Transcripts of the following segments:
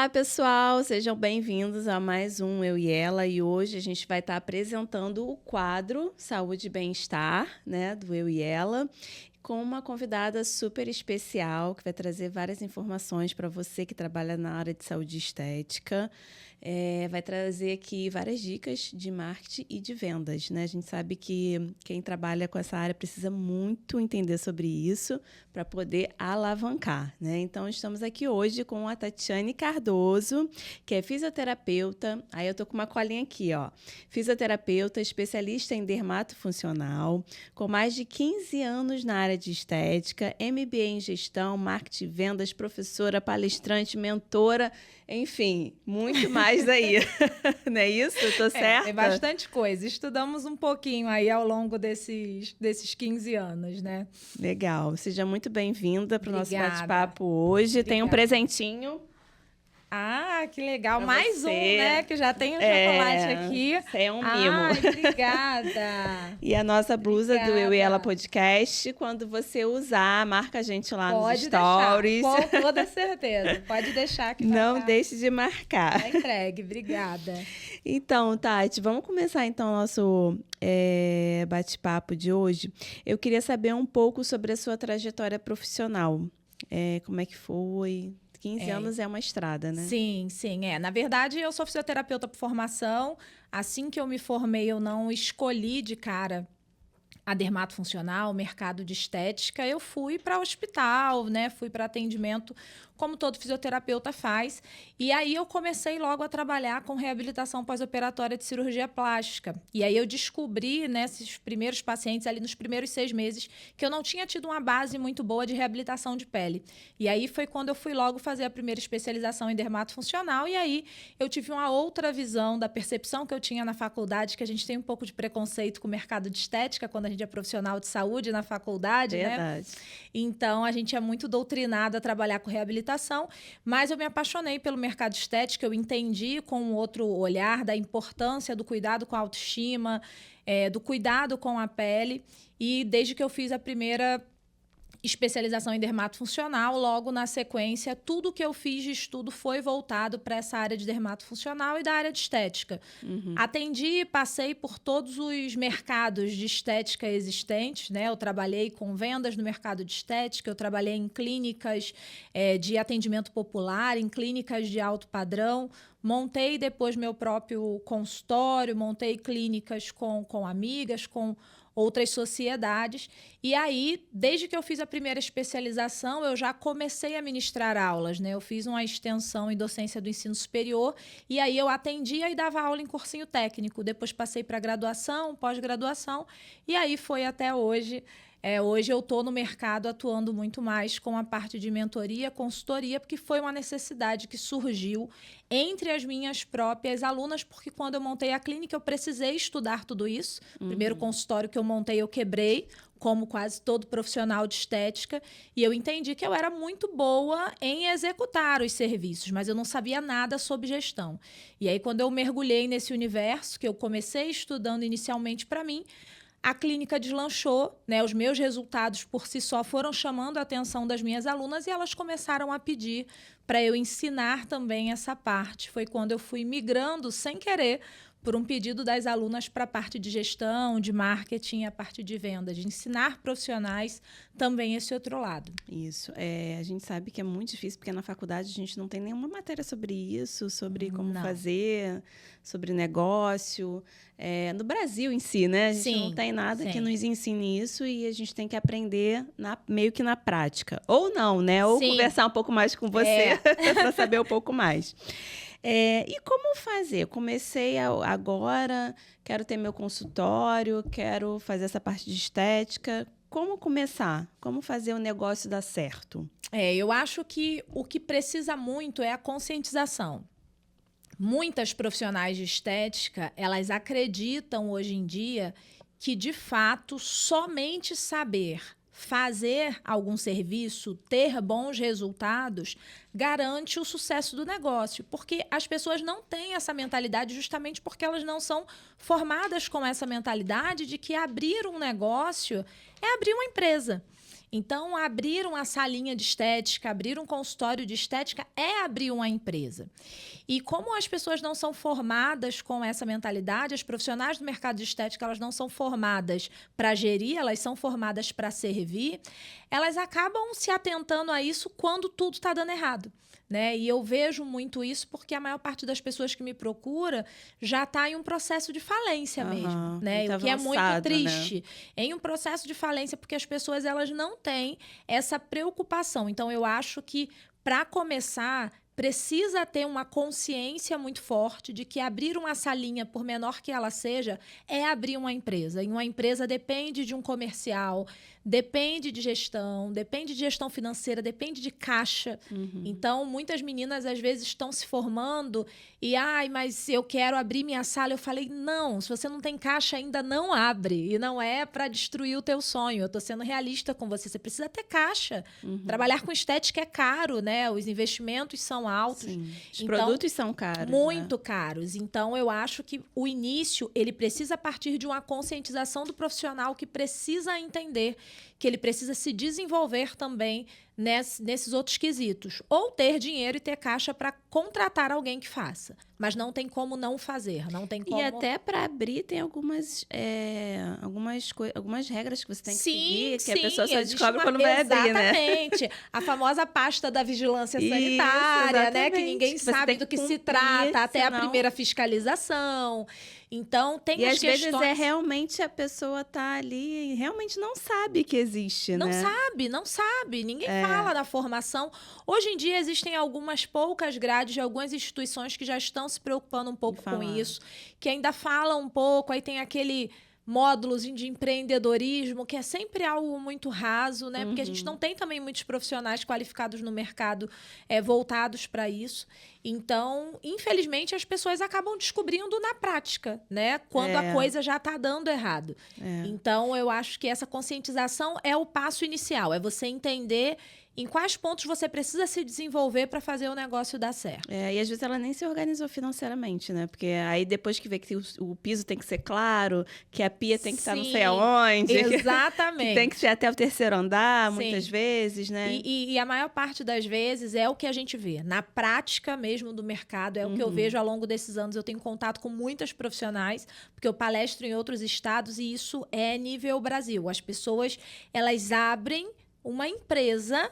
Olá, pessoal! Sejam bem-vindos a mais um Eu e Ela. E hoje a gente vai estar apresentando o quadro Saúde e Bem-Estar, né, do Eu e Ela, com uma convidada super especial que vai trazer várias informações para você que trabalha na área de saúde e estética. Vai trazer aqui várias dicas de marketing e de vendas, né? A gente sabe que quem trabalha com essa área precisa muito entender sobre isso para poder alavancar, né? Então, estamos aqui hoje com a Tatiane Cardoso, que é fisioterapeuta. Aí eu tô com uma colinha aqui, ó. Fisioterapeuta, especialista em dermatofuncional, com mais de 15 anos na área de estética, MBA em gestão, marketing e vendas, professora, palestrante, mentora, enfim, muito mais aí. Não é isso? Tô certa? Tem bastante coisa. Estudamos um pouquinho aí ao longo desses 15 anos, né? Legal. Seja muito bem-vinda para o nosso Obrigada. bate-papo hoje. Obrigada. Tem um presentinho. Ah, que legal. Pra Mais você. um, né? Que já tem o chocolate aqui. Você é um mimo. Ai, obrigada. E a nossa blusa do Eu e Obrigada. Ela Podcast, quando você usar, marca a gente lá nos Pode stories. deixar, com toda certeza. Pode deixar que vai Não tá- deixe de marcar. tá entregue. Obrigada. Então, Tati, vamos começar então o nosso bate-papo de hoje. Eu queria saber um pouco sobre a sua trajetória profissional. Como é que foi? 15 anos é uma estrada, né? Sim. Na verdade, eu sou fisioterapeuta por formação. Assim que eu me formei, eu não escolhi de cara a dermatofuncional, o mercado de estética. Eu fui para hospital, né? Fui para atendimento, como todo fisioterapeuta faz. E aí eu comecei logo a trabalhar com reabilitação pós-operatória de cirurgia plástica. E aí eu descobri, nesses primeiros pacientes, ali nos primeiros 6 meses, que eu não tinha tido uma base muito boa de reabilitação de pele. E aí foi quando eu fui logo fazer a primeira especialização em dermatofuncional. E aí eu tive uma outra visão da percepção que eu tinha na faculdade, que a gente tem um pouco de preconceito com o mercado de estética quando a gente é profissional de saúde na faculdade, Verdade. né? Então, a gente é muito doutrinado a trabalhar com reabilitação, mas eu me apaixonei pelo mercado estético, eu entendi com um outro olhar da importância do cuidado com a autoestima, do cuidado com a pele, e desde que eu fiz a primeira especialização em dermatofuncional, logo na sequência, tudo que eu fiz de estudo foi voltado para essa área de dermatofuncional e da área de estética. Atendi, passei por todos os mercados de estética existentes, né? Eu trabalhei com vendas no mercado de estética, eu trabalhei em clínicas de atendimento popular, em clínicas de alto padrão, montei depois meu próprio consultório, montei clínicas com amigas, com outras sociedades. E aí, desde que eu fiz a primeira especialização, eu já comecei a ministrar aulas, né? Eu fiz uma extensão em docência do ensino superior e aí eu atendia e dava aula em cursinho técnico. Depois passei para graduação, pós-graduação e aí foi até hoje. Hoje eu estou no mercado atuando muito mais com a parte de mentoria, consultoria, porque foi uma necessidade que surgiu entre as minhas próprias alunas, porque quando eu montei a clínica eu precisei estudar tudo isso. O primeiro consultório que eu montei eu quebrei, como quase todo profissional de estética, e eu entendi que eu era muito boa em executar os serviços, mas eu não sabia nada sobre gestão. E aí quando eu mergulhei nesse universo, que eu comecei estudando inicialmente para mim, a clínica deslanchou, né? Os meus resultados por si só foram chamando a atenção das minhas alunas e elas começaram a pedir para eu ensinar também essa parte. Foi quando eu fui migrando, sem querer, por um pedido das alunas para a parte de gestão, de marketing, a parte de venda, de ensinar profissionais também esse outro lado. Isso. A gente sabe que é muito difícil, porque na faculdade a gente não tem nenhuma matéria sobre isso, sobre como fazer, sobre negócio. No Brasil em si, né? A gente não tem nada que nos ensine isso e a gente tem que aprender meio que na prática. Ou não, né? Ou conversar um pouco mais com você para saber um pouco mais. E como fazer? Comecei agora, quero ter meu consultório, quero fazer essa parte de estética. Como começar? Como fazer o negócio dar certo? Eu acho que o que precisa muito é a conscientização. Muitas profissionais de estética, elas acreditam hoje em dia que, de fato, somente saber fazer algum serviço, ter bons resultados, garante o sucesso do negócio. Porque as pessoas não têm essa mentalidade justamente porque elas não são formadas com essa mentalidade de que abrir um negócio é abrir uma empresa. Então, abrir uma salinha de estética, abrir um consultório de estética é abrir uma empresa. E como as pessoas não são formadas com essa mentalidade, as profissionais do mercado de estética, elas não são formadas para gerir, elas são formadas para servir, elas acabam se atentando a isso quando tudo está dando errado. Né? E eu vejo muito isso porque a maior parte das pessoas que me procura já está em um processo de falência mesmo, né? O que é muito triste. Né? Em um processo de falência, porque as pessoas elas não têm essa preocupação. Então, eu acho que, para começar, precisa ter uma consciência muito forte de que abrir uma salinha, por menor que ela seja, é abrir uma empresa. E uma empresa depende de um comercial, depende de gestão financeira, depende de caixa. Então, muitas meninas, às vezes, estão se formando e, mas eu quero abrir minha sala. Eu falei, não, se você não tem caixa ainda, não abre. E não é para destruir o teu sonho. Eu estou sendo realista com você. Você precisa ter caixa. Trabalhar com estética é caro, né? Os investimentos são altos. Sim. Os produtos são caros. Muito caros. Então, eu acho que o início, ele precisa partir de uma conscientização do profissional que precisa entender que ele precisa se desenvolver também nesses outros quesitos. Ou ter dinheiro e ter caixa para contratar alguém que faça. Mas não tem como não fazer. Não tem como... E até para abrir tem algumas regras que você tem que seguir, que a pessoa só descobre quando vai abrir, né? Exatamente. A famosa pasta da vigilância sanitária, né? Que ninguém sabe do que se trata, até a primeira fiscalização. Então, tem as questões... E às vezes realmente a pessoa tá ali e realmente não sabe que existe, não né? Não sabe. Ninguém fala da formação. Hoje em dia, existem algumas poucas grades de algumas instituições que já estão se preocupando um pouco com isso, que ainda falam um pouco, aí tem aquele... módulos de empreendedorismo, que é sempre algo muito raso, né? Porque a gente não tem também muitos profissionais qualificados no mercado voltados para isso. Então, infelizmente, as pessoas acabam descobrindo na prática, né? Quando a coisa já está dando errado. Então, eu acho que essa conscientização é o passo inicial. É você entender em quais pontos você precisa se desenvolver para fazer o negócio dar certo. E às vezes ela nem se organizou financeiramente, né? Porque aí depois que vê que o piso tem que ser claro, que a pia tem que estar não sei aonde. Exatamente. Que tem que ser até o terceiro andar, muitas vezes, né? E a maior parte das vezes é o que a gente vê. Na prática mesmo do mercado, é o que eu vejo ao longo desses anos. Eu tenho contato com muitas profissionais, porque eu palestro em outros estados e isso é nível Brasil. As pessoas, elas abrem uma empresa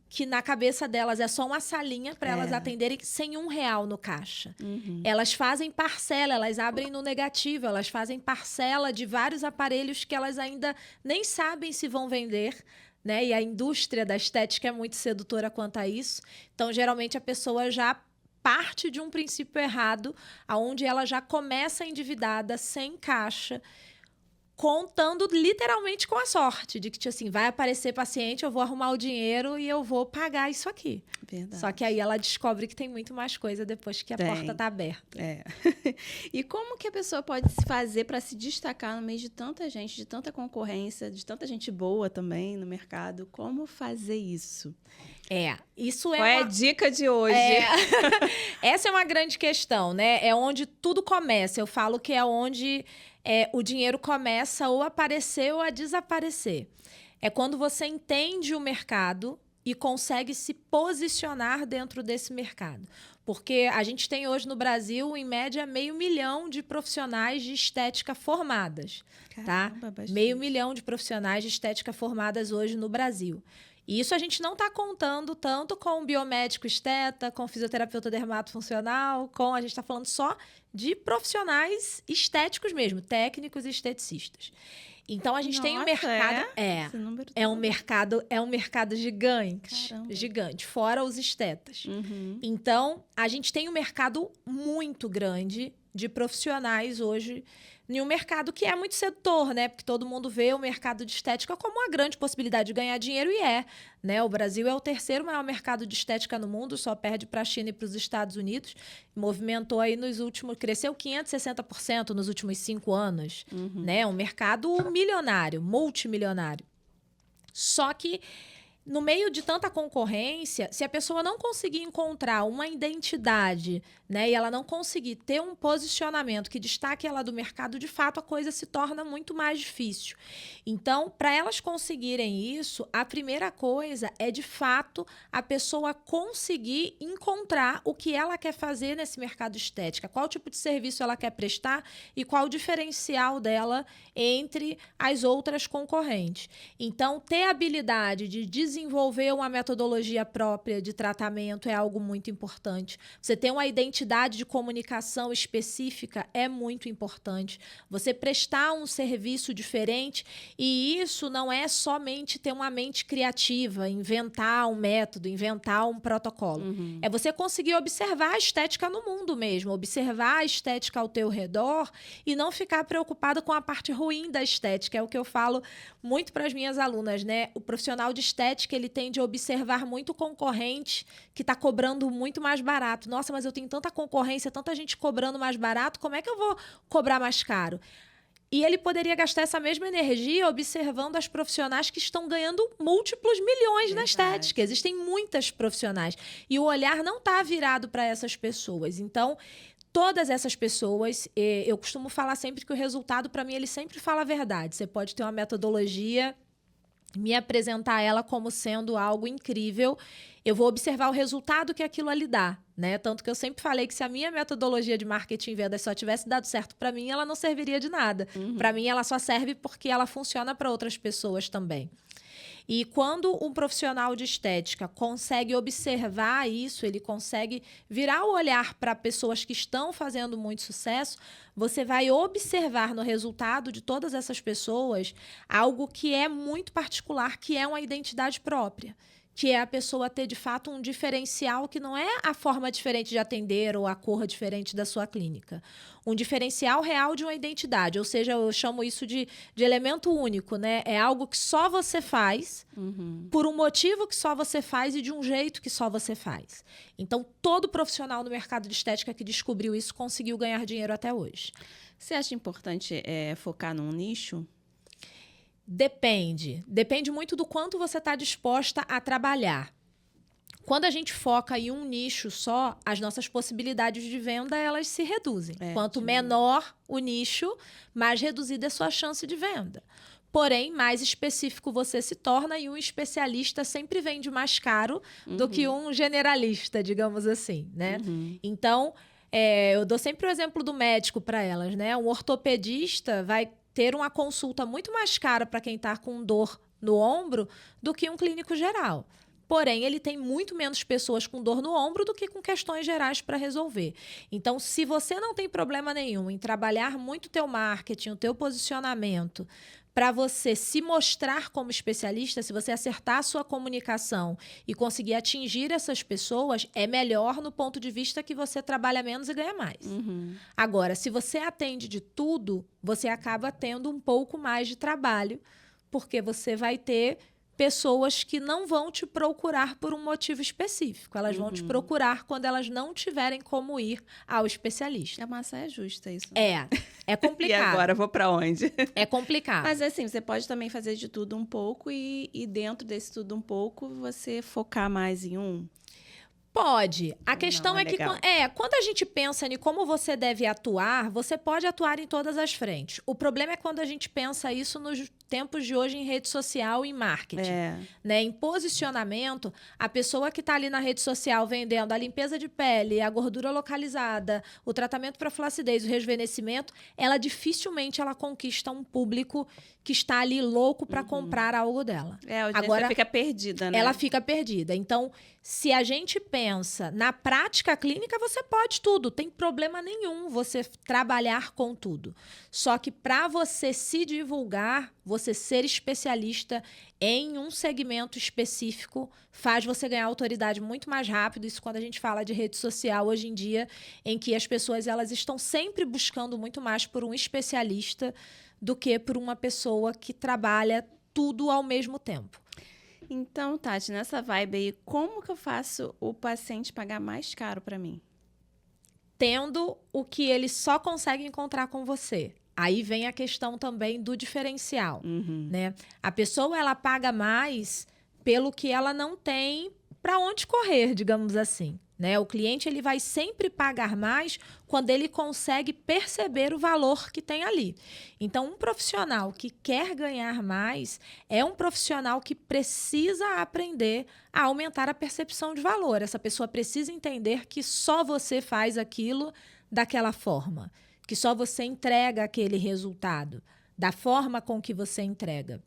que na cabeça delas é só uma salinha para elas atenderem sem R$1 no caixa. Elas fazem parcela, elas abrem no negativo, elas fazem parcela de vários aparelhos que elas ainda nem sabem se vão vender, né? E a indústria da estética é muito sedutora quanto a isso. Então, geralmente, a pessoa já parte de um princípio errado, onde ela já começa endividada, sem caixa, contando literalmente com a sorte de que, tipo assim, vai aparecer paciente, eu vou arrumar o dinheiro e eu vou pagar isso aqui. Verdade. Só que aí ela descobre que tem muito mais coisa depois que a porta tá aberta. E como que a pessoa pode se fazer para se destacar no meio de tanta gente, de tanta concorrência, de tanta gente boa também no mercado? Como fazer isso? Isso é Qual é a dica de hoje? Essa é uma grande questão, né? É onde tudo começa. Eu falo que é onde o dinheiro começa ou a aparecer ou a desaparecer. É quando você entende o mercado e consegue se posicionar dentro desse mercado. Porque a gente tem hoje no Brasil, em média, 500 mil de profissionais de estética formadas. Caramba, tá? 500 mil de profissionais de estética formadas hoje no Brasil. E isso a gente não está contando tanto com biomédico esteta, com fisioterapeuta dermatofuncional, a gente está falando só de profissionais estéticos mesmo, técnicos e esteticistas. Então a gente tem um mercado, é um mercado gigante, gigante, fora os estetas. Então a gente tem um mercado muito grande de profissionais hoje em um mercado que é muito sedutor, né? Porque todo mundo vê o mercado de estética como uma grande possibilidade de ganhar dinheiro e né? O Brasil é o terceiro maior mercado de estética no mundo, só perde para a China e para os Estados Unidos. Movimentou aí cresceu 560% nos últimos 5 anos, né? Um mercado milionário, multimilionário. Só que no meio de tanta concorrência, se a pessoa não conseguir encontrar uma identidade né, e ela não conseguir ter um posicionamento que destaque ela do mercado, de fato a coisa se torna muito mais difícil. Então, para elas conseguirem isso, a primeira coisa é, de fato, a pessoa conseguir encontrar o que ela quer fazer nesse mercado estética, qual tipo de serviço ela quer prestar e qual o diferencial dela entre as outras concorrentes. Então, ter a habilidade de desenvolver uma metodologia própria de tratamento é algo muito importante. Você ter uma identidade de comunicação específica é muito importante. Você prestar um serviço diferente, e isso não é somente ter uma mente criativa, inventar um método, inventar um protocolo. É você conseguir observar a estética no mundo mesmo, observar a estética ao teu redor e não ficar preocupado com a parte ruim da estética. É o que eu falo muito para as minhas alunas, né? O profissional de estética, ele tende a observar muito o concorrente que está cobrando muito mais barato. Nossa, mas eu tenho tanta concorrência, tanta gente cobrando mais barato, como é que eu vou cobrar mais caro? E ele poderia gastar essa mesma energia observando as profissionais que estão ganhando múltiplos milhões na estética. Existem muitas profissionais. E o olhar não está virado para essas pessoas. Então, todas essas pessoas, eu costumo falar sempre que o resultado, para mim, ele sempre fala a verdade. Você pode ter uma metodologia, me apresentar ela como sendo algo incrível, eu vou observar o resultado que aquilo ali dá, né? Tanto que eu sempre falei que se a minha metodologia de marketing e vendas só tivesse dado certo para mim, ela não serviria de nada. Para mim, ela só serve porque ela funciona para outras pessoas também. E quando um profissional de estética consegue observar isso, ele consegue virar o olhar para pessoas que estão fazendo muito sucesso, você vai observar no resultado de todas essas pessoas algo que é muito particular, que é uma identidade própria, que é a pessoa ter, de fato, um diferencial que não é a forma diferente de atender ou a cor diferente da sua clínica. Um diferencial real de uma identidade. Ou seja, eu chamo isso de elemento único, né? É algo que só você faz, por um motivo que só você faz e de um jeito que só você faz. Então, todo profissional no mercado de estética que descobriu isso conseguiu ganhar dinheiro até hoje. Você acha importante focar num nicho? Depende. Depende muito do quanto você está disposta a trabalhar. Quando a gente foca em um nicho só, as nossas possibilidades de venda, elas se reduzem. Quanto menor o nicho, mais reduzida é a sua chance de venda. Porém, mais específico você se torna e um especialista sempre vende mais caro do que um generalista, digamos assim, né? Então, eu dou sempre o exemplo do médico para elas, né? Um ortopedista vai ter uma consulta muito mais cara para quem está com dor no ombro do que um clínico geral. Porém, ele tem muito menos pessoas com dor no ombro do que com questões gerais para resolver. Então, se você não tem problema nenhum em trabalhar muito o teu marketing, o teu posicionamento, para você se mostrar como especialista, se você acertar a sua comunicação e conseguir atingir essas pessoas, é melhor no ponto de vista que você trabalha menos e ganha mais. Agora, se você atende de tudo, você acaba tendo um pouco mais de trabalho, porque você vai ter pessoas que não vão te procurar por um motivo específico. Elas vão te procurar quando elas não tiverem como ir ao especialista. A massa é justa, isso. É complicado. E agora, vou para onde? É complicado. Mas assim, você pode também fazer de tudo um pouco e dentro desse tudo um pouco, você focar mais em um? Pode. A questão Não, é que quando a gente pensa em como você deve atuar, você pode atuar em todas as frentes. O problema é quando a gente pensa isso nos tempos de hoje em rede social e em marketing. Né? Em posicionamento, a pessoa que está ali na rede social vendendo a limpeza de pele, a gordura localizada, o tratamento para flacidez, o rejuvenescimento, ela dificilmente conquista um público que está ali louco para comprar algo dela. Agora fica perdida, né? Ela fica perdida. Então, se a gente pensa na prática clínica, você pode tudo, tem problema nenhum você trabalhar com tudo. Só que para você se divulgar, você ser especialista em um segmento específico faz você ganhar autoridade muito mais rápido. Isso quando a gente fala de rede social hoje em dia, em que as pessoas elas estão sempre buscando muito mais por um especialista do que por uma pessoa que trabalha tudo ao mesmo tempo. Então, Tati, nessa vibe aí, como que eu faço o paciente pagar mais caro para mim? Tendo o que ele só consegue encontrar com você. Aí vem a questão também do diferencial, né? A pessoa, ela paga mais pelo que ela não tem para onde correr, digamos assim. né? O cliente ele vai sempre pagar mais quando ele consegue perceber o valor que tem ali. Então, um profissional que quer ganhar mais é um profissional que precisa aprender a aumentar a percepção de valor. Essa pessoa precisa entender que só você faz aquilo daquela forma, que só você entrega aquele resultado da forma com que você entrega.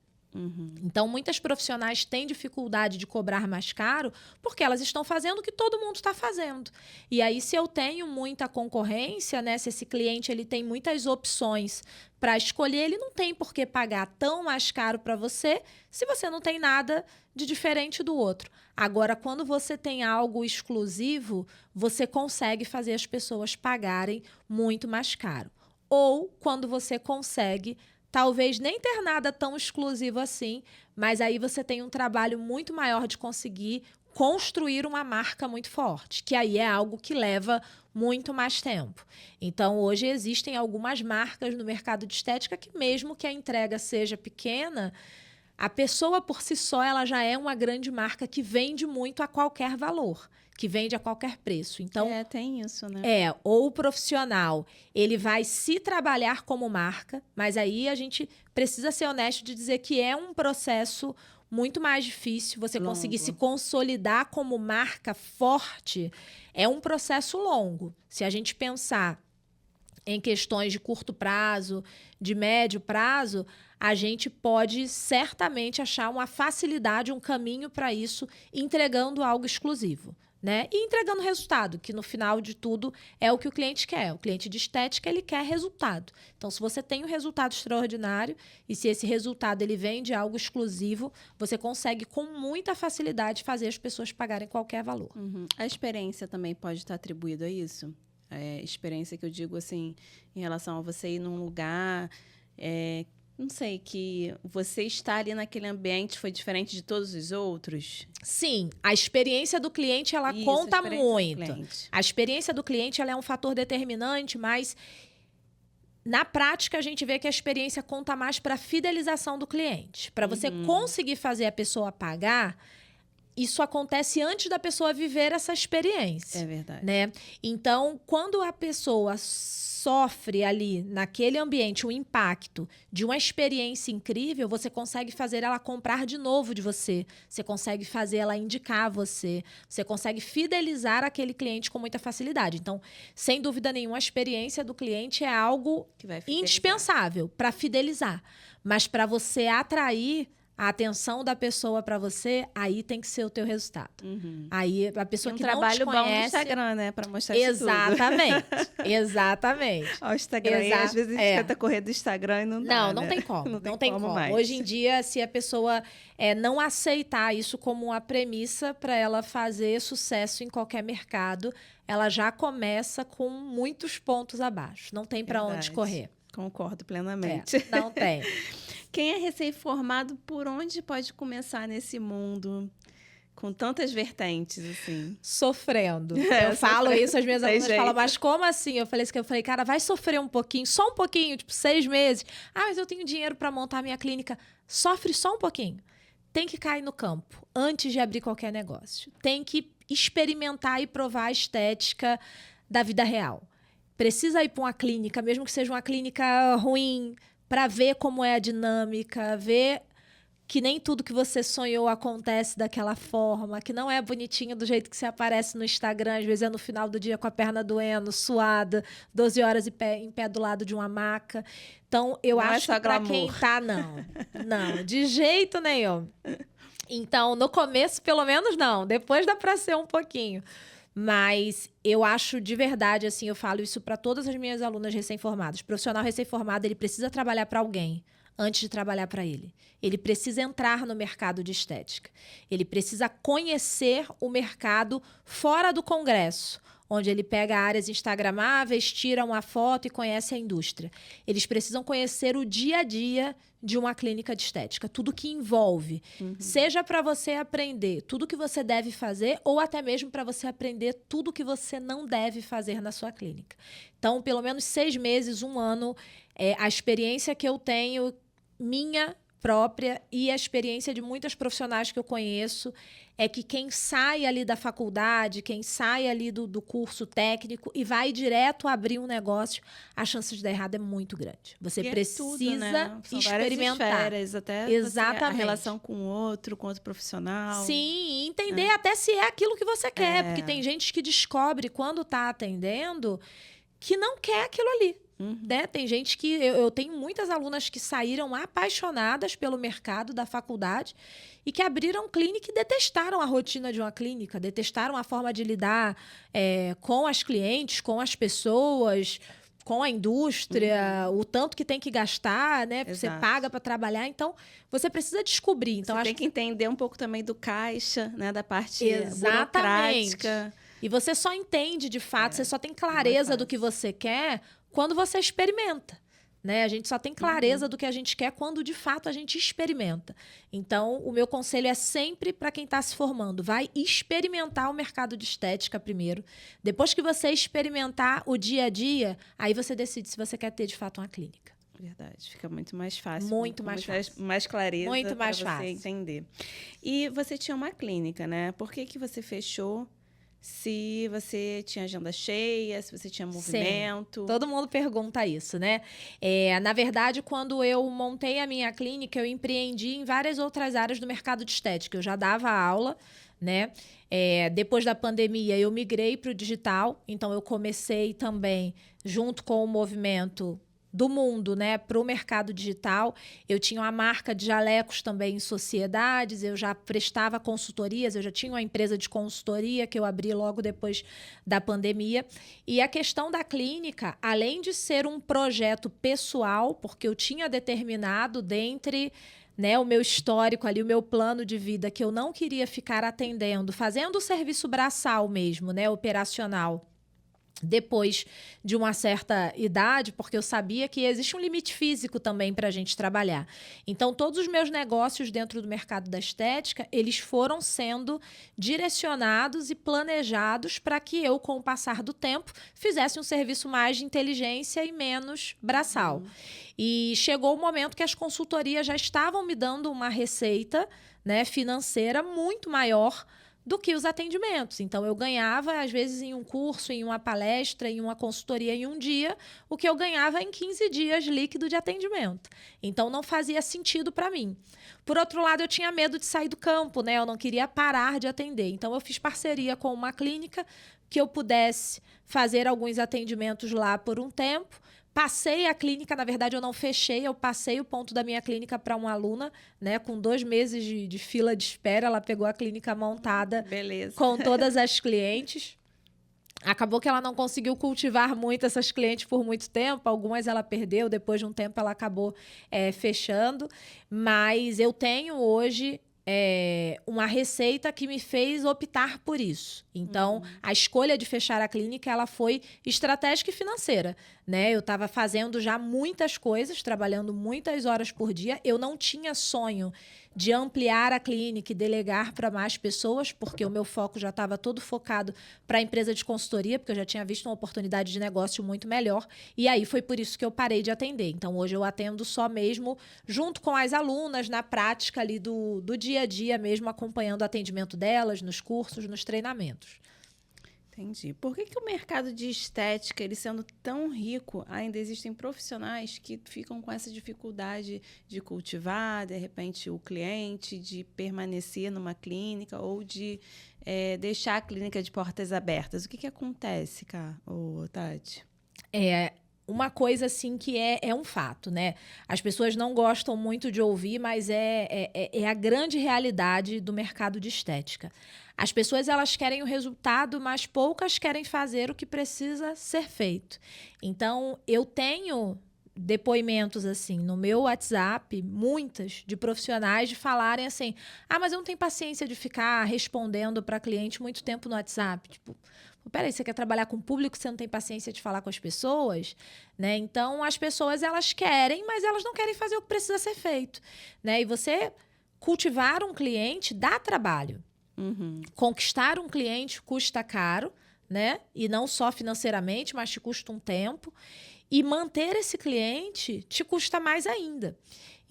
Então, muitas profissionais têm dificuldade de cobrar mais caro porque elas estão fazendo o que todo mundo está fazendo. E aí, se eu tenho muita concorrência, né, se esse cliente ele tem muitas opções para escolher, ele não tem por que pagar tão mais caro para você se você não tem nada de diferente do outro. Agora, quando você tem algo exclusivo, você consegue fazer as pessoas pagarem muito mais caro. Ou quando você consegue talvez nem ter nada tão exclusivo assim, mas aí você tem um trabalho muito maior de conseguir construir uma marca muito forte, que aí é algo que leva muito mais tempo. Então, hoje existem algumas marcas no mercado de estética que mesmo que a entrega seja pequena, a pessoa por si só ela já é uma grande marca que vende muito a qualquer valor, que vende a qualquer preço. Então, tem isso, né? Ou o profissional, ele vai se trabalhar como marca, mas aí a gente precisa ser honesto de dizer que é um processo muito mais difícil. Você conseguir se consolidar como marca forte é um processo longo. Se a gente pensar em questões de curto prazo, de médio prazo, a gente pode certamente achar uma facilidade, um caminho para isso, entregando algo exclusivo, né? E entregando resultado, que no final de tudo é o que o cliente quer. O cliente de estética, ele quer resultado. Então, se você tem um resultado extraordinário e se esse resultado ele vem de algo exclusivo, você consegue com muita facilidade fazer as pessoas pagarem qualquer valor. A experiência também pode estar atribuída a isso? Experiência que eu digo assim, em relação a você ir num lugar, não sei, que você estar ali naquele ambiente foi diferente de todos os outros? Sim, a experiência do cliente, ela conta muito. A experiência do cliente, ela é um fator determinante, mas na prática a gente vê que a experiência conta mais para a fidelização do cliente. Para você conseguir fazer a pessoa pagar, isso acontece antes da pessoa viver essa experiência. É verdade. Né? Então, quando a pessoa sofre ali, naquele ambiente, o impacto de uma experiência incrível, você consegue fazer ela comprar de novo de você. Você consegue fazer ela indicar você. Você consegue fidelizar aquele cliente com muita facilidade. Então, sem dúvida nenhuma, a experiência do cliente é algo indispensável para fidelizar. Mas para você atrair a atenção da pessoa para você, aí tem que ser o teu resultado. Aí a pessoa que não te conhece... Um trabalho bom no Instagram, né? Para mostrar isso tudo. Exatamente. O Instagram, às vezes a gente tenta correr do Instagram e não dá, Não tem como. Não tem como. Mais. Hoje em dia, se a pessoa não aceitar isso como uma premissa para ela fazer sucesso em qualquer mercado, ela já começa com muitos pontos abaixo. Não tem para onde correr. Concordo plenamente. Não tem. Quem é recém-formado, por onde pode começar nesse mundo com tantas vertentes, assim? Sofrendo. Eu falo isso, as minhas alunas falam, mas como assim? Eu falei, cara, vai sofrer um pouquinho, só um pouquinho, tipo 6 meses. Ah, mas eu tenho dinheiro para montar minha clínica. Sofre só um pouquinho. Tem que cair no campo antes de abrir qualquer negócio. Tem que experimentar e provar a estética da vida real. Precisa ir para uma clínica, mesmo que seja uma clínica ruim, para ver como é a dinâmica, ver que nem tudo que você sonhou acontece daquela forma, que não é bonitinho do jeito que você aparece no Instagram, às vezes é no final do dia com a perna doendo, suada, 12 horas em pé do lado de uma maca. Então, eu acho que para quem tá, não, de jeito nenhum. Então, no começo, pelo menos não, depois dá para ser um pouquinho. Mas eu acho de verdade, assim, eu falo isso para todas as minhas alunas recém-formadas. O profissional recém-formado, ele precisa trabalhar para alguém antes de trabalhar para ele. Ele precisa entrar no mercado de estética. Ele precisa conhecer o mercado fora do congresso, onde ele pega áreas instagramáveis, tira uma foto e conhece a indústria. Eles precisam conhecer o dia a dia de uma clínica de estética, tudo que envolve. Seja para você aprender tudo que você deve fazer ou até mesmo para você aprender tudo que você não deve fazer na sua clínica. Então, pelo menos 6 meses, 1 ano, a experiência que eu tenho, minha própria e a experiência de muitas profissionais que eu conheço é que quem sai ali da faculdade, quem sai ali do curso técnico e vai direto abrir um negócio, a chance de dar errado é muito grande. Você precisa tudo, né? São experimentar. Esferas, até Exatamente. a relação com o outro profissional. Sim, entender até se é aquilo que você quer, porque tem gente que descobre quando está atendendo que não quer aquilo ali. Né? Tem gente que... Eu tenho muitas alunas que saíram apaixonadas pelo mercado da faculdade e que abriram clínica e detestaram a rotina de uma clínica, detestaram a forma de lidar com as clientes, com as pessoas, com a indústria, o tanto que tem que gastar, né? Você paga para trabalhar. Então, você precisa descobrir. Então, você tem que entender um pouco também do caixa, né? Da parte Exatamente. burocrática. E você só entende, de fato, você só tem clareza do que você quer quando você experimenta, né? A gente só tem clareza do que a gente quer quando, de fato, a gente experimenta. Então, o meu conselho é sempre para quem está se formando, vai experimentar o mercado de estética primeiro. Depois que você experimentar o dia a dia, aí você decide se você quer ter, de fato, uma clínica. Verdade, fica muito mais fácil. Muito mais fácil. Mais clareza muito mais para você entender. E você tinha uma clínica, né? Por que você fechou? Se você tinha agenda cheia, se você tinha movimento. Sim. Todo mundo pergunta isso, né? Na verdade, quando eu montei a minha clínica, eu empreendi em várias outras áreas do mercado de estética. Eu já dava aula, né? Depois da pandemia, eu migrei para o digital. Então, eu comecei também, junto com o movimento do mundo, né, para o mercado digital. Eu tinha uma marca de jalecos também em sociedades, eu já prestava consultorias, eu já tinha uma empresa de consultoria que eu abri logo depois da pandemia. E a questão da clínica, além de ser um projeto pessoal, porque eu tinha determinado dentre, né, o meu histórico ali, o meu plano de vida, que eu não queria ficar atendendo, fazendo o serviço braçal mesmo, né, operacional, depois de uma certa idade, porque eu sabia que existe um limite físico também para a gente trabalhar. Então, todos os meus negócios dentro do mercado da estética, eles foram sendo direcionados e planejados para que eu, com o passar do tempo, fizesse um serviço mais de inteligência e menos braçal. E chegou o momento que as consultorias já estavam me dando uma receita, né, financeira muito maior do que os atendimentos. Então, eu ganhava, às vezes, em um curso, em uma palestra, em uma consultoria, em um dia, o que eu ganhava em 15 dias líquido de atendimento. Então, não fazia sentido para mim. Por outro lado, eu tinha medo de sair do campo, né? Eu não queria parar de atender. Então, eu fiz parceria com uma clínica que eu pudesse fazer alguns atendimentos lá por um tempo. Passei a clínica, na verdade eu não fechei, eu passei o ponto da minha clínica para uma aluna, né, com 2 meses de fila de espera, ela pegou a clínica montada. Beleza. Com todas as clientes. Acabou que ela não conseguiu cultivar muito essas clientes por muito tempo, algumas ela perdeu, depois de um tempo ela acabou fechando, mas eu tenho hoje uma receita que me fez optar por isso. Então, a escolha de fechar a clínica, ela foi estratégica e financeira, né? Eu estava fazendo já muitas coisas, trabalhando muitas horas por dia. Eu não tinha sonho de ampliar a clínica e delegar para mais pessoas, porque o meu foco já estava todo focado para a empresa de consultoria, porque eu já tinha visto uma oportunidade de negócio muito melhor. E aí foi por isso que eu parei de atender. Então, hoje eu atendo só mesmo junto com as alunas, na prática ali do dia a dia mesmo, acompanhando o atendimento delas, nos cursos, nos treinamentos. Entendi. Por que o mercado de estética, ele sendo tão rico, ainda existem profissionais que ficam com essa dificuldade de cultivar, de repente, o cliente, de permanecer numa clínica ou de deixar a clínica de portas abertas? O que acontece, Tati? Uma coisa, assim, que é um fato, né? As pessoas não gostam muito de ouvir, mas é a grande realidade do mercado de estética. As pessoas, elas querem o resultado, mas poucas querem fazer o que precisa ser feito. Então, eu tenho depoimentos, assim, no meu WhatsApp, muitas, de profissionais de falarem assim, mas eu não tenho paciência de ficar respondendo para cliente muito tempo no WhatsApp. Tipo, peraí, você quer trabalhar com o público, você não tem paciência de falar com as pessoas? Né? Então, as pessoas, elas querem, mas elas não querem fazer o que precisa ser feito. Né? E você cultivar um cliente dá trabalho. Conquistar um cliente custa caro, né? E não só financeiramente, mas te custa um tempo. E manter esse cliente te custa mais ainda.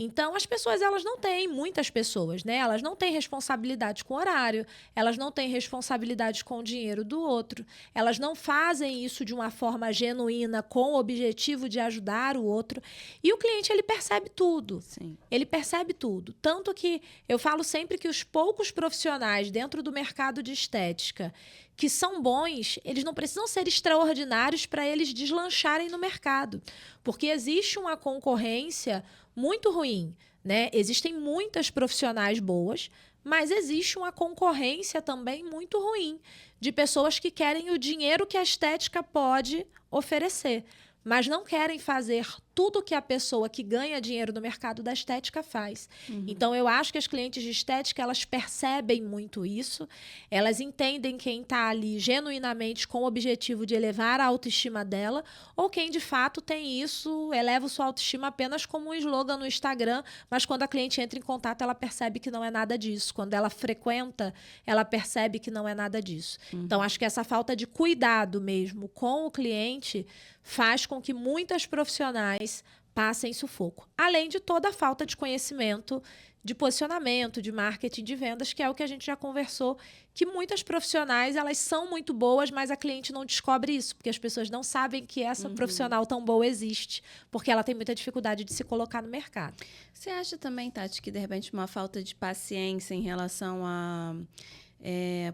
Então, as pessoas, elas não têm, muitas pessoas, né? Elas não têm responsabilidade com o horário, elas não têm responsabilidade com o dinheiro do outro, elas não fazem isso de uma forma genuína, com o objetivo de ajudar o outro. E o cliente, ele percebe tudo. Sim. Ele percebe tudo. Tanto que eu falo sempre que os poucos profissionais dentro do mercado de estética que são bons, eles não precisam ser extraordinários para eles deslancharem no mercado. Porque existe uma concorrência muito ruim, né? Existem muitas profissionais boas, mas existe uma concorrência também muito ruim de pessoas que querem o dinheiro que a estética pode oferecer, mas não querem fazer tudo que a pessoa que ganha dinheiro no mercado da estética faz. Então, eu acho que as clientes de estética, elas percebem muito isso, elas entendem quem está ali genuinamente com o objetivo de elevar a autoestima dela, ou quem, de fato, tem isso, eleva sua autoestima apenas como um slogan no Instagram, mas quando a cliente entra em contato, ela percebe que não é nada disso. Quando ela frequenta, ela percebe que não é nada disso. Então, acho que essa falta de cuidado mesmo com o cliente faz com que muitas profissionais passem sufoco. Além de toda a falta de conhecimento, de posicionamento, de marketing, de vendas, que é o que a gente já conversou, que muitas profissionais, elas são muito boas, mas a cliente não descobre isso, porque as pessoas não sabem que essa profissional tão boa existe, porque ela tem muita dificuldade de se colocar no mercado. Você acha também, Tati, que de repente uma falta de paciência em relação a...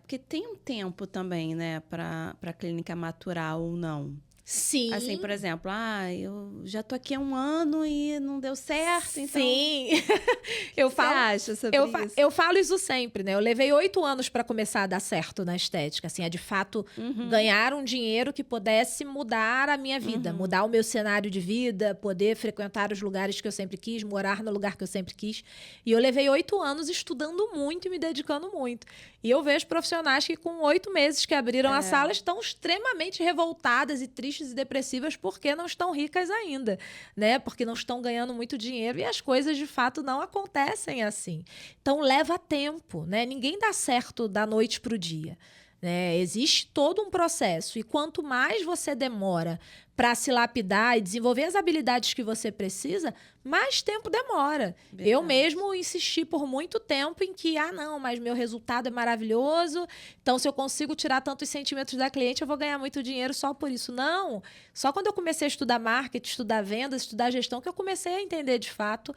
porque tem um tempo também, né, para a clínica maturar ou não? Sim. Assim, por exemplo, eu já tô aqui há 1 ano e não deu certo, então... Sim. O que você acha sobre isso? Eu falo isso sempre, né? Eu levei 8 anos para começar a dar certo na estética, assim, de fato ganhar um dinheiro que pudesse mudar a minha vida, mudar o meu cenário de vida, poder frequentar os lugares que eu sempre quis, morar no lugar que eu sempre quis. E eu levei 8 anos estudando muito e me dedicando muito. E eu vejo profissionais que com 8 meses que abriram a sala estão extremamente revoltadas e tristes e depressivas porque não estão ricas ainda, né? Porque não estão ganhando muito dinheiro e as coisas de fato não acontecem assim. Então leva tempo, né? Ninguém dá certo da noite para o dia, né? Existe todo um processo e quanto mais você demora para se lapidar e desenvolver as habilidades que você precisa, mais tempo demora. Verdade. Eu mesmo insisti por muito tempo em que, não, mas meu resultado é maravilhoso, então se eu consigo tirar tantos sentimentos da cliente, eu vou ganhar muito dinheiro só por isso. Não, só quando eu comecei a estudar marketing, estudar vendas, estudar gestão, que eu comecei a entender de fato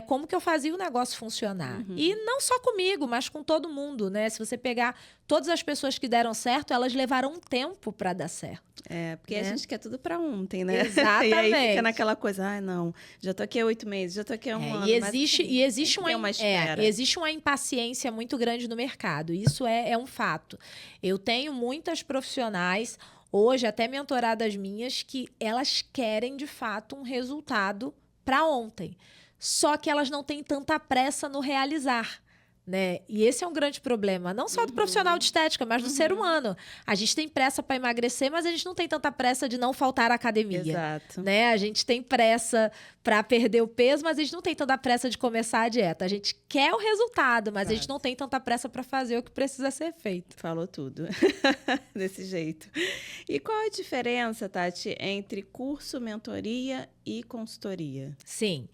como que eu fazia o negócio funcionar. E não só comigo, mas com todo mundo, né? Se você pegar todas as pessoas que deram certo, elas levaram um tempo para dar certo. Porque a gente quer tudo para ontem, né? Exatamente. E aí fica naquela coisa, não, já tô aqui há 8 meses, já tô aqui há 1 ano. E existe uma espera. Existe uma impaciência muito grande no mercado. Isso é um fato. Eu tenho muitas profissionais, hoje até mentoradas minhas, que elas querem, de fato, um resultado para ontem. Só que elas não têm tanta pressa no realizar. Né? E esse é um grande problema, não só do profissional de estética, mas do ser humano. A gente tem pressa para emagrecer, mas a gente não tem tanta pressa de não faltar à academia. Exato. Né? A gente tem pressa para perder o peso, mas a gente não tem tanta pressa de começar a dieta. A gente quer o resultado, mas a gente não tem tanta pressa para fazer o que precisa ser feito. Falou tudo. Desse jeito. E qual a diferença, Tati, entre curso, mentoria e consultoria? Sim.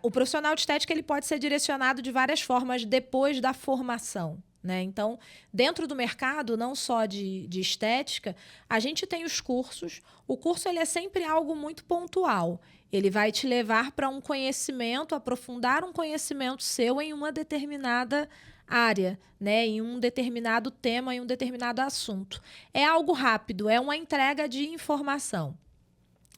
O profissional de estética ele pode ser direcionado de várias formas depois da formação. Né? Então, dentro do mercado, não só de estética, a gente tem os cursos. O curso ele é sempre algo muito pontual. Ele vai te levar para um conhecimento, aprofundar um conhecimento seu em uma determinada área, né? Em um determinado tema, em um determinado assunto. É algo rápido, é uma entrega de informação.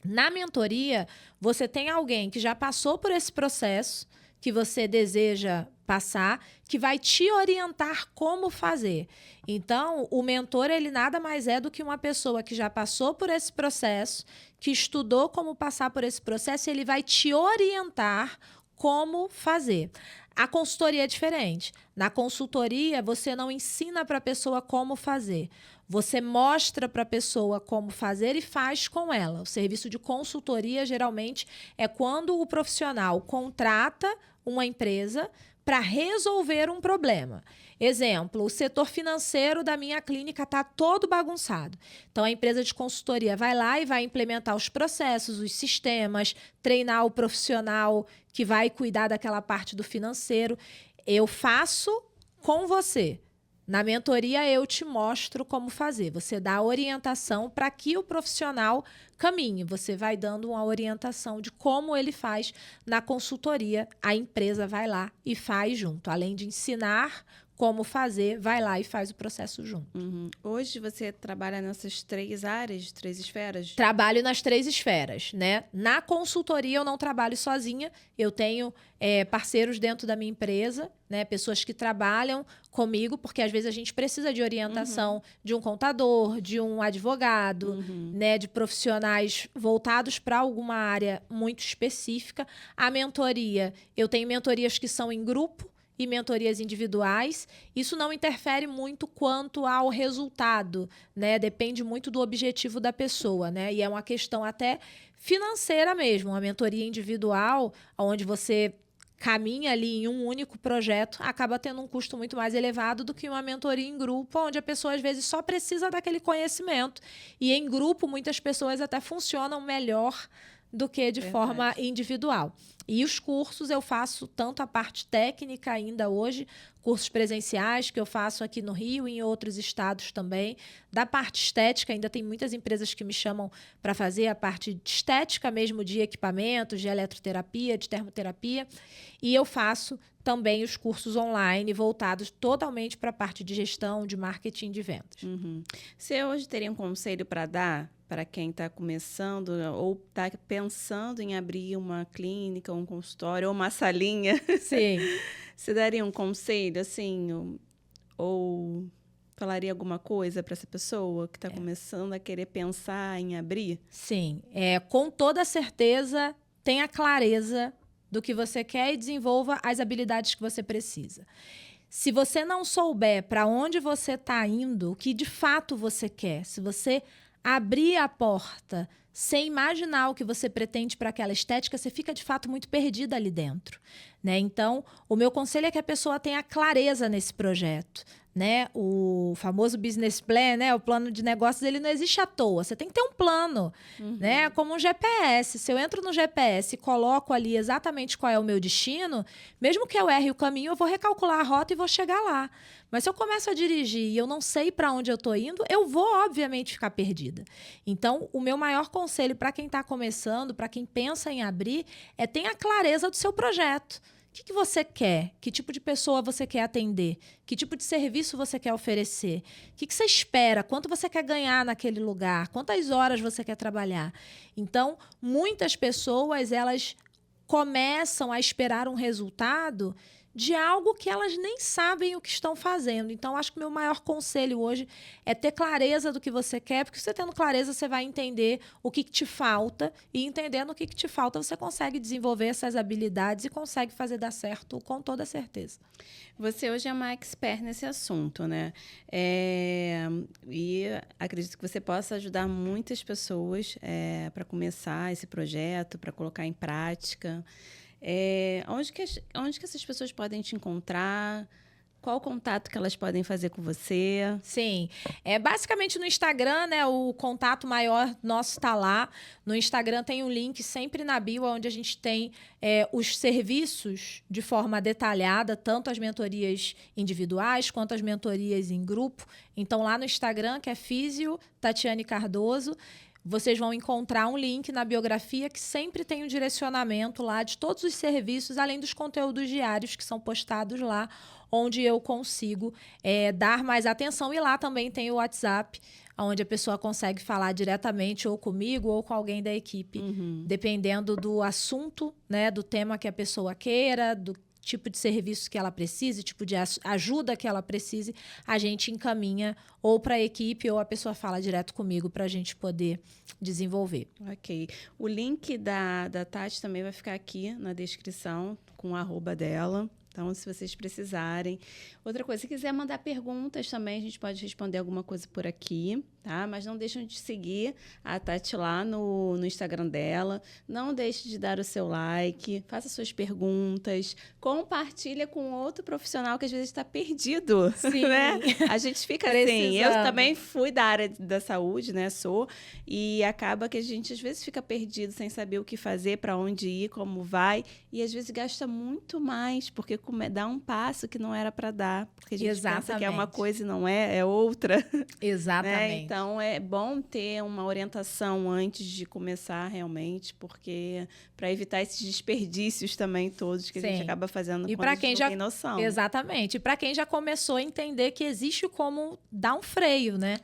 Na mentoria, você tem alguém que já passou por esse processo, que você deseja passar, que vai te orientar como fazer. Então, o mentor, ele nada mais é do que uma pessoa que já passou por esse processo, que estudou como passar por esse processo, e ele vai te orientar como fazer. A consultoria é diferente. Na consultoria, você não ensina para a pessoa como fazer. Você mostra para a pessoa como fazer e faz com ela. O serviço de consultoria, geralmente, é quando o profissional contrata uma empresa para resolver um problema. Exemplo, o setor financeiro da minha clínica está todo bagunçado. Então, a empresa de consultoria vai lá e vai implementar os processos, os sistemas, treinar o profissional que vai cuidar daquela parte do financeiro. Eu faço com você. Na mentoria, eu te mostro como fazer. Você dá a orientação para que o profissional caminhe. Você vai dando uma orientação de como ele faz. Na consultoria, a empresa vai lá e faz junto. Além de ensinar como fazer, vai lá e faz o processo junto. Hoje você trabalha nessas 3 áreas, 3 esferas? Trabalho nas 3 esferas, né? Na consultoria eu não trabalho sozinha, eu tenho parceiros dentro da minha empresa, né? Pessoas que trabalham comigo, porque às vezes a gente precisa de orientação de um contador, de um advogado, né? De profissionais voltados para alguma área muito específica. A mentoria, eu tenho mentorias que são em grupo, e mentorias individuais. Isso não interfere muito quanto ao resultado, né? Depende muito do objetivo da pessoa, né? E é uma questão até financeira mesmo. Uma mentoria individual, onde você caminha ali em um único projeto, acaba tendo um custo muito mais elevado do que uma mentoria em grupo, onde a pessoa às vezes só precisa daquele conhecimento. E em grupo, muitas pessoas até funcionam melhor do que de forma individual. E os cursos eu faço tanto a parte técnica ainda hoje, cursos presenciais que eu faço aqui no Rio e em outros estados também. Da parte estética, ainda tem muitas empresas que me chamam para fazer a parte de estética mesmo, de equipamentos, de eletroterapia, de termoterapia. E eu faço também os cursos online voltados totalmente para a parte de gestão, de marketing, de vendas. Você hoje teria um conselho para dar para quem está começando ou está pensando em abrir uma clínica, um consultório ou uma salinha? Sim. Você daria um conselho, assim, ou falaria alguma coisa para essa pessoa que está começando a querer pensar em abrir? Sim. Com toda certeza, tenha clareza do que você quer e desenvolva as habilidades que você precisa. Se você não souber para onde você está indo, o que de fato você quer, se você abrir a porta sem imaginar o que você pretende para aquela estética, você fica de fato muito perdida ali dentro, né? Então, o meu conselho é que a pessoa tenha clareza nesse projeto, né? O famoso business plan, né? O plano de negócios, ele não existe à toa. Você tem que ter um plano, né? Como um GPS. Se eu entro no GPS e coloco ali exatamente qual é o meu destino, mesmo que eu erre o caminho, eu vou recalcular a rota e vou chegar lá. Mas se eu começo a dirigir e eu não sei para onde eu estou indo, eu vou, obviamente, ficar perdida. Então, o meu maior conselho para quem está começando, para quem pensa em abrir, é tenha clareza do seu projeto. O que você quer? Que tipo de pessoa você quer atender? Que tipo de serviço você quer oferecer? O que você espera? Quanto você quer ganhar naquele lugar? Quantas horas você quer trabalhar? Então, muitas pessoas, elas começam a esperar um resultado de algo que elas nem sabem o que estão fazendo. Então, acho que o meu maior conselho hoje é ter clareza do que você quer, porque você tendo clareza, você vai entender o que te falta, e entendendo o que te falta, você consegue desenvolver essas habilidades e consegue fazer dar certo com toda certeza. Você hoje é uma expert nesse assunto, né? E acredito que você possa ajudar muitas pessoas para começar esse projeto, para colocar em prática. Onde que essas pessoas podem te encontrar? Qual o contato que elas podem fazer com você? Sim, basicamente no Instagram, né? O contato maior nosso está lá. No Instagram tem um link sempre na bio, onde a gente tem os serviços de forma detalhada, tanto as mentorias individuais quanto as mentorias em grupo. Então, lá no Instagram, que é Físio Tatiane Cardoso, vocês vão encontrar um link na biografia que sempre tem um direcionamento lá de todos os serviços, além dos conteúdos diários que são postados lá, onde eu consigo dar mais atenção. E lá também tem o WhatsApp, onde a pessoa consegue falar diretamente ou comigo ou com alguém da equipe, dependendo do assunto, né, do tema que a pessoa queira, do tipo de serviço que ela precise, tipo de ajuda que ela precise, a gente encaminha ou para a equipe ou a pessoa fala direto comigo para a gente poder desenvolver. Ok. O link da Tati também vai ficar aqui na descrição com o @ dela. Então, se vocês precisarem. Outra coisa, se quiser mandar perguntas também, a gente pode responder alguma coisa por aqui, tá? Mas não deixem de seguir a Tati lá no Instagram dela. Não deixe de dar o seu like, faça suas perguntas, compartilha com outro profissional que às vezes está perdido, Sim. né? A gente fica assim, eu também fui da área da saúde, né? E acaba que a gente às vezes fica perdido sem saber o que fazer, para onde ir, como vai, e às vezes gasta muito mais, porque dá um passo que não era para dar, porque a gente pensa que é uma coisa e não é outra. Exatamente. Né? Então, é bom ter uma orientação antes de começar realmente, porque para evitar esses desperdícios também todos que a gente acaba fazendo quando a gente não tem noção. Exatamente. E para quem já começou a entender que existe como dar um freio, né?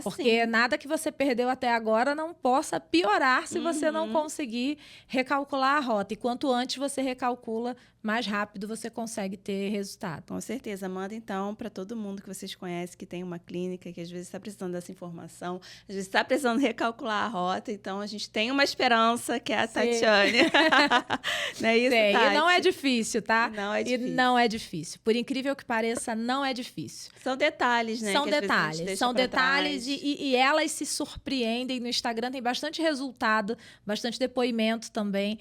Porque sim. nada que você perdeu até agora não possa piorar se você não conseguir recalcular a rota. E quanto antes você recalcula, mais rápido você consegue ter resultado. Com certeza. Manda, então, para todo mundo que vocês conhecem que tem uma clínica, que às vezes está precisando dessa informação, às vezes está precisando recalcular a rota. Então, a gente tem uma esperança, que é a Tatiane. Não é isso, Tati? E não é difícil, tá? Não é difícil. E não é difícil. Por incrível que pareça, não é difícil. São detalhes, né? São detalhes. São detalhes e elas se surpreendem. No Instagram tem bastante resultado, bastante depoimento também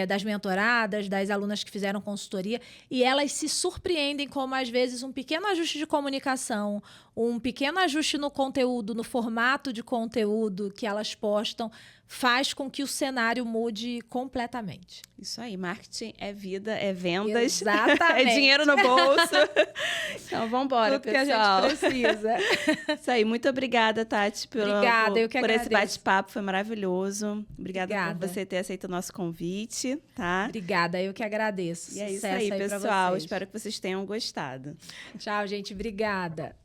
das mentoradas, das alunas que fizeram consultoria, e elas se surpreendem como, às vezes, um pequeno ajuste de comunicação, um pequeno ajuste no conteúdo, no formato de conteúdo que elas postam, faz com que o cenário mude completamente. Isso aí, marketing é vida, é vendas, exatamente. É dinheiro no bolso. Então, vamos embora, pessoal. Que a gente precisa. Isso aí, muito obrigada, Tati, por esse bate-papo, foi maravilhoso. Obrigada por você ter aceito o nosso convite, tá? Obrigada, eu que agradeço. E é isso aí, pessoal. Espero que vocês tenham gostado. Tchau, gente. Obrigada.